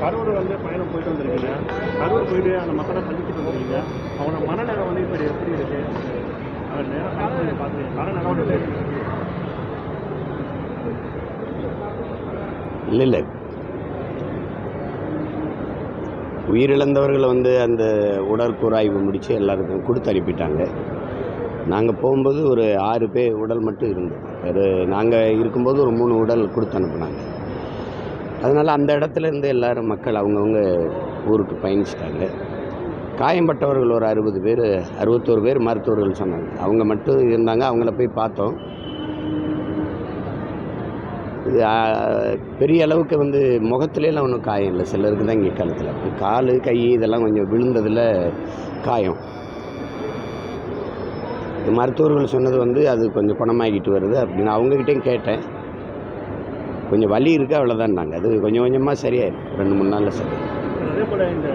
கரூர் வந்து பயணம் போயிட்டு வந்திருக்கீங்க. கரூர் போயிட்டு அந்த மக்களை சந்திச்சுட்டு வந்துருக்கீங்க. அவனோட மனநிலை வந்து இப்போ எப்படி இருக்கு? அவர் நேரம் பார்த்து கால நடவடிக்கை இல்லை உயிரிழந்தவர்களை வந்து அந்த உடற்கூறாய்வு முடித்து எல்லாருக்கும் கொடுத்து அனுப்பிட்டாங்க. நாங்கள் போகும்போது ஒரு 6 பேர் உடல் மட்டும் இருந்தது. அது நாங்கள் இருக்கும்போது ஒரு 3 உடல் கொடுத்து அனுப்புனாங்க. அதனால் அந்த இடத்துல இருந்து எல்லோரும் மக்கள் அவங்கவுங்க ஊருக்கு பயணிச்சிட்டாங்க. காயம்பட்டவர்கள் ஒரு 60 பேர் 61 பேர் மருத்துவர்கள் சொன்னாங்க. அவங்க மட்டும் இருந்தாங்க. அவங்கள போய் பார்த்தோம். இது பெரிய அளவுக்கு வந்து முகத்துலலாம் ஒன்றும் காயம் இல்லை. சிலருக்கு தான் இங்கே கழுத்தில் கால் கை இதெல்லாம் கொஞ்சம் விழுந்ததில் காயம். மருத்துவர்கள் சொன்னது வந்து அது கொஞ்சம் குணமாகிட்டு வருது அப்படின்னு அவங்ககிட்டையும் கேட்டேன். கொஞ்சம் வலி இருக்குது அவ்வளோதான். அது கொஞ்சம் கொஞ்சமாக சரியாயிடும். 2-3 நாளில் சரி. அதே போல் இந்த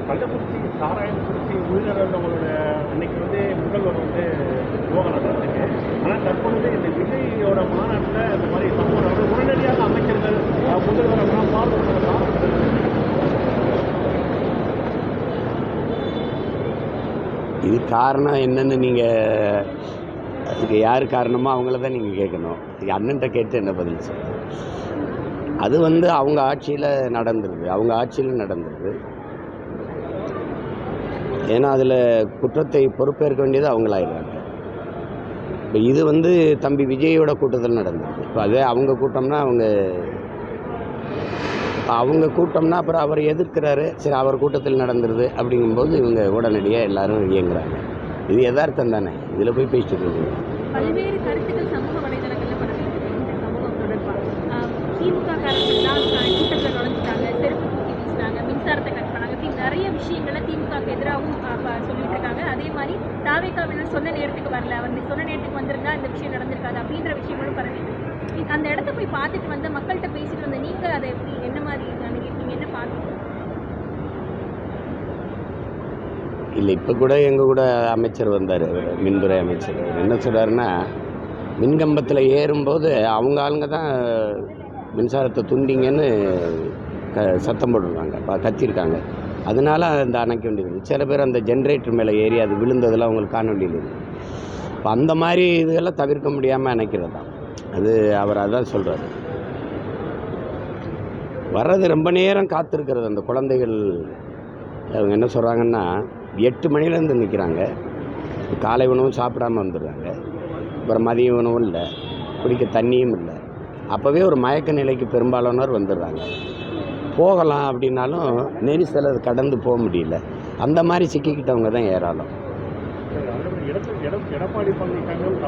கள்ளக்குறிச்சி சாராயம் குறிச்சி உயிரிழந்தவங்களோட அன்னைக்கு வந்து முதல்வர் வந்து போகலாங்க. ஆனால் தற்பொழுது இந்த விஜயோட மாநாட்டில் இந்த மாதிரி சம்பவம் உடனடியாக அமைச்சர்கள் முதல்வர் எல்லாம் பார்த்து இது காரணம் என்னன்னு நீங்கள் அதுக்கு யார் காரணமோ அவங்கள தான் நீங்கள் கேட்கணும். அண்ணன்ட்ட கேட்டு என்ன பதில் சொல்லுங்கள். அது வந்து அவங்க ஆட்சியில் நடந்துருது. ஏன்னா அதில் குற்றத்தை பொறுப்பேற்க வேண்டியது அவங்களாயிடுறாங்க. இப்போ இது வந்து தம்பி விஜயோட கூட்டத்தில் நடந்தது. இப்போ அதே அவங்க கூட்டம்னா அப்புறம் அவர் எதிர்க்கிறாரு. சரி, அவர் கூட்டத்தில் நடந்துருது அப்படிங்கும்போது இவங்க உடனடியாக எல்லாரும் இயங்குறாங்க. இது யதார்த்தம் தானே. இதில் போய் பேசிட்டு இருக்கீங்க. பல்வேறு கருத்துக்கள் சமூக வலைதளங்களில் பரவிட்டு இந்த சமூகம் தொடர்பாக திமுக காரர்கள்லாம் கூட்டத்தில் நுழைஞ்சிட்டாங்க, செருப்பு தூக்கி வீசினாங்க, மின்சாரத்தை கட் பண்ணாங்க, இப்படி நிறைய விஷயங்களை திமுகவுக்கு எதிராகவும் சொல்லிட்டு இருக்காங்க. அதே மாதிரி தாவேக்காவினர் சொன்ன நேரத்துக்கு வரல, அவர் சொன்ன நேரத்துக்கு வந்திருந்தா இந்த விஷயம் நடந்திருக்காது அப்படின்ற விஷயங்களும் பரவிட்டு அந்த இடத்த போய் பார்த்துட்டு வந்த மக்கள்கிட்ட பேசிட்டு வந்த நீங்கள் அதை எப்படி என்ன மாதிரி நினைக்கிறீங்க? என்ன பார்த்து இல்லை, இப்போ கூட எங்கள் கூட அமைச்சர் வந்தார், மின்துறை அமைச்சர். என்ன சொல்கிறாருன்னா, மின்கம்பத்தில் ஏறும்போது அவங்க ஆளுங்க தான் மின்சாரத்தை துண்டிங்கன்னு சத்தம் போட்டுருக்காங்க, கத்திருக்காங்க. அதனால அந்த அணைக்க வேண்டியது. சில பேர் அந்த ஜென்ரேட்டர் மேலே ஏறி அது விழுந்ததெல்லாம் அவங்களுக்கு காண வேண்டியது. இப்போ அந்த மாதிரி இதெல்லாம் தவிர்க்க முடியாமல் அணைக்கிறது தான். அது அவர் அதான் சொல்கிறாரு. வர்றது ரொம்ப நேரம் காத்திருக்கிறது. அந்த குழந்தைகள் அவங்க என்ன சொல்கிறாங்கன்னா, 8 மணிலேருந்து நிற்கிறாங்க. காலை உணவும் சாப்பிடாமல் வந்துடுறாங்க. அப்புறம் மதிய உணவும் இல்லை, குடிக்க தண்ணியும் இல்லை. அப்போவே ஒரு மயக்க நிலைக்கு பெரும்பாலானோர் வந்துடுறாங்க. போகலாம் அப்படின்னாலும் நெரிசலை கடந்து போக முடியல. அந்த மாதிரி சிக்கிக்கிட்டவங்க தான் ஏராளம். எடப்பாடி பழனிசாமியும்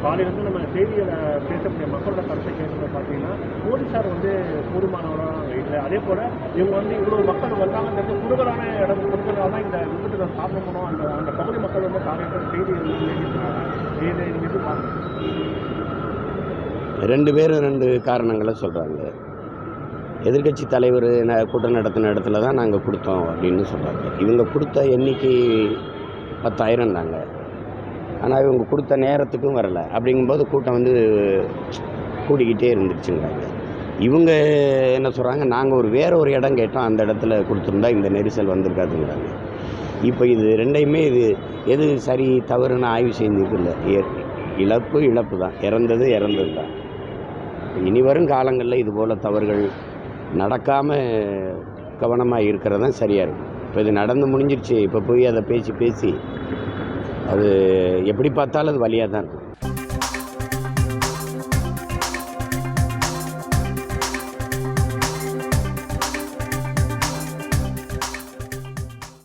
காலையிலேருந்து நம்ம செய்திகளை பேசக்கூடிய மக்களோட கருத்தை கேட்கறது பார்த்தீங்கன்னா, போலீஸார் வந்து போதுமானவராக இல்லை. அதே போல் இவங்க வந்து இவ்வளோ மக்கள் வந்தாங்க, குறுகலான இடம் கொடுக்கறதால தான் இந்த விபத்தில் சாப்பிடணும். அந்த பகுதி மக்கள் வந்து காலையில் செய்தி பார்க்கணும். 2 பேரும் 2 காரணங்களை சொல்கிறாங்க. எதிர்கட்சி தலைவர் கூட்டம் நடத்தின இடத்துல தான் நாங்கள் கொடுத்தோம் அப்படின்னு சொல்கிறாங்க. இவங்க கொடுத்த எண்ணிக்கை 10,000 தாங்க. ஆனால் இவங்க கொடுத்த நேரத்துக்கும் வரலை. அப்படிங்கும்போது கூட்டம் வந்து கூடிக்கிட்டே இருந்துச்சுங்கிறாங்க. இவங்க என்ன சொல்கிறாங்க, நாங்கள் வேறு ஒரு இடம் கேட்டோம், அந்த இடத்துல கொடுத்துருந்தா இந்த நெரிசல் வந்திருக்காதுங்கிறாங்க. இப்போ இது ரெண்டையுமே எது சரி தவறுன்னு ஆய்வு செய்துக்கு இல்லை. இழப்பு தான், இறந்தது தான். இனி வரும் காலங்களில் இதுபோல் தவறுகள் நடக்காமல் கவனமாக இருக்கிறது தான் சரியாக இருக்கும். இப்போ இது நடந்து முடிஞ்சிருச்சு. இப்போ போய் அதை பேசி அது எப்படி பார்த்தாலும் அது வழியாக தான் இருக்கும்.